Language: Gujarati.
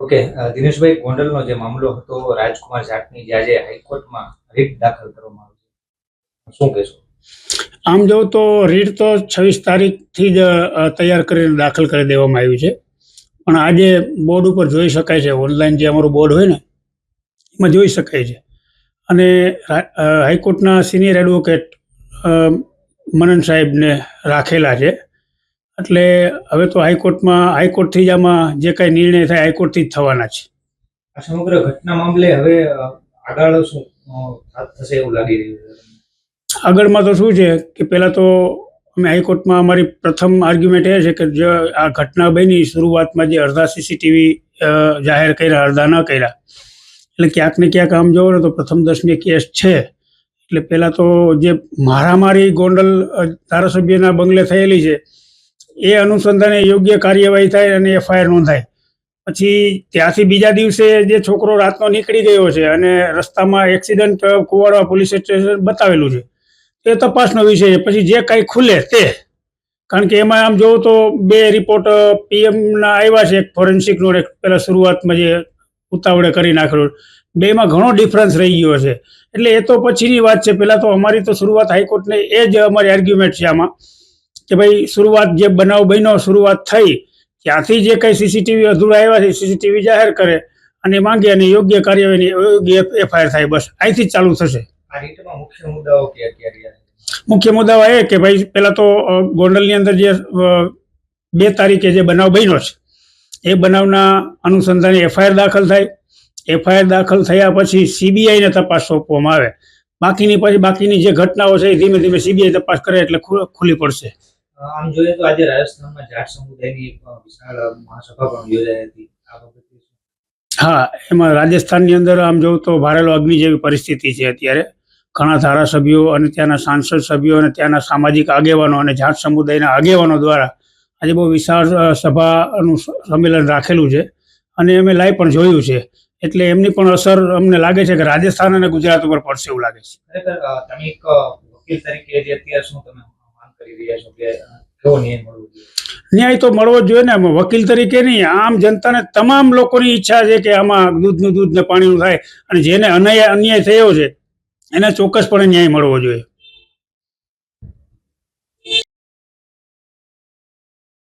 ઓકે, દિનેશભાઈ, ગોંડલનો જે મામલો હતો રાજકુમાર જાટની, જે આજે હાઈકોર્ટમાં રીટ દાખલ કરવામાં આવી છે, શું કહેશો? આમ જોઉં તો રીટ તો 26 તારીખથી જ તૈયાર કરીને દાખલ કરી દેવામાં આવ્યું છે, પણ આજે બોર્ડ ઉપર જોઈ શકાય છે. ઓનલાઈન જે અમારું બોર્ડ હોય ને એમાં જોઈ શકાય છે. અને હાઈકોર્ટના સિનિયર એડવોકેટ મનન સાહેબને રાખેલા છે. એટલે હવે તો હાઈકોર્ટથી જ આમાં જે કાંઈ નિર્ણય થાય હાઈકોર્ટથી જ થવાના છે. આ સમગ્ર ઘટના મામલે હવે આગળ શું થશે એવું લાગી રહ્યું છે? આગળમાં તો શું છે કે પહેલાં તો અમે હાઈકોર્ટમાં અમારી પ્રથમ આર્ગ્યુમેન્ટ એ છે કે જે આ ઘટના બની શરૂઆતમાં જે અડધા સીસીટીવી જાહેર કર્યા, અડધા ન કર્યા, એટલે ક્યાંક ને ક્યાંક આમ જોવો ને તો પ્રથમ દર્શનીય કેસ છે. એટલે પહેલાં તો જે મારામારી ગોંડલ ધારાસભ્યના બંગલે થયેલી છે એ અનુસંધાને યોગ્ય કાર્યવાહી થાય અને એફઆઈઆર નોંધાય. પછી ત્યાંથી બીજા દિવસે જે છોકરો રાતનો નીકળી ગયો છે અને રસ્તામાં એક્સિડન્ટ કુવાડવા પોલીસ સ્ટેશન બતાવેલું છે, એ તપાસનો વિષય છે. પછી જે કાંઈ ખુલે તે, કારણ કે એમાં આમ જોવો તો 2 રિપોર્ટ પીએમના આવ્યા છે, એક ફોરેન્સિકનો, એક પહેલાં શરૂઆતમાં જે ઉતાવળે કરી નાખેલું, બેમાં ઘણો ડિફરન્સ રહી ગયો છે. એટલે એ તો પછીની વાત છે. પહેલાં તો અમારી તો શરૂઆત હાઈકોર્ટને એ જ અમારી આર્ગ્યુમેન્ટ છે આમાં કે ભાઈ શરૂઆત જે બનાવ બન્યો, શરૂઆત થઈ ત્યાંથી જે કંઈ સીસીટીવી અધૂરા આવ્યા છે સીસીટીવી જાહેર કરે અને માંગે અને યોગ્ય કાર્યવાહી યોગ્ય એફઆઈઆર થાય. બસ અહીંથી જ ચાલુ થશે. આ રીટમાં મુખ્ય મુદ્દાઓ કયા કયા રહ્યા? મુખ્ય મુદ્દાઓ એ કે ભાઈ પહેલાં તો ગોંડલની અંદર જે 2 તારીખે જે બનાવ બન્યો છે એ બનાવના અનુસંધાને એફઆઈઆર દાખલ થાય. એફઆઈઆર દાખલ થયા પછી સીબીઆઈને તપાસ સોંપવામાં આવે. બાકીની જે ઘટનાઓ છે એ ધીમે ધીમે સીબીઆઈ તપાસ કરે એટલે ખુલ્લી પડશે. આમ જોઈએ તો આજે રાજસ્થાનમાં જાટ સમુદાયની એક વિશાળ મહાસભા પણ યોજાઈ હતી. આ બાબતે હા, એમાં રાજસ્થાનની અંદર આમ જોઉં તો ભારેલો અગ્નિ જેવી પરિસ્થિતિ છે અત્યારે. ઘણા ધારાસભ્યો અને ત્યાંના સાંસદ સભ્યો અને ત્યાંના સામાજિક આગેવાનો અને જાટ સમુદાયના આગેવાનો દ્વારા આજે બહુ વિશાળ સભાનું સંમેલન રાખેલું છે અને અમે લાઈવ પણ જોયું છે. એટલે એમની પણ અસર અમને લાગે છે કે રાજસ્થાન અને ગુજરાત ઉપર પડશે એવું લાગે છે. ખરેખર તમે એક વકીલ તરીકે જે અત્યારે શું તમે માંગ કરી રહ્યા છો કે કેવો ન્યાય મળવો જોઈએ? ન્યાય તો મળવો જ જોઈએ ને. વકીલ તરીકે નહીં, આમ જનતાને તમામ લોકોની ઈચ્છા છે કે આમાં દૂધનું દૂધ ને પાણીનું થાય અને જેને અન્યાય થયો છે એને ચોક્કસપણે ન્યાય મળવો જોઈએ.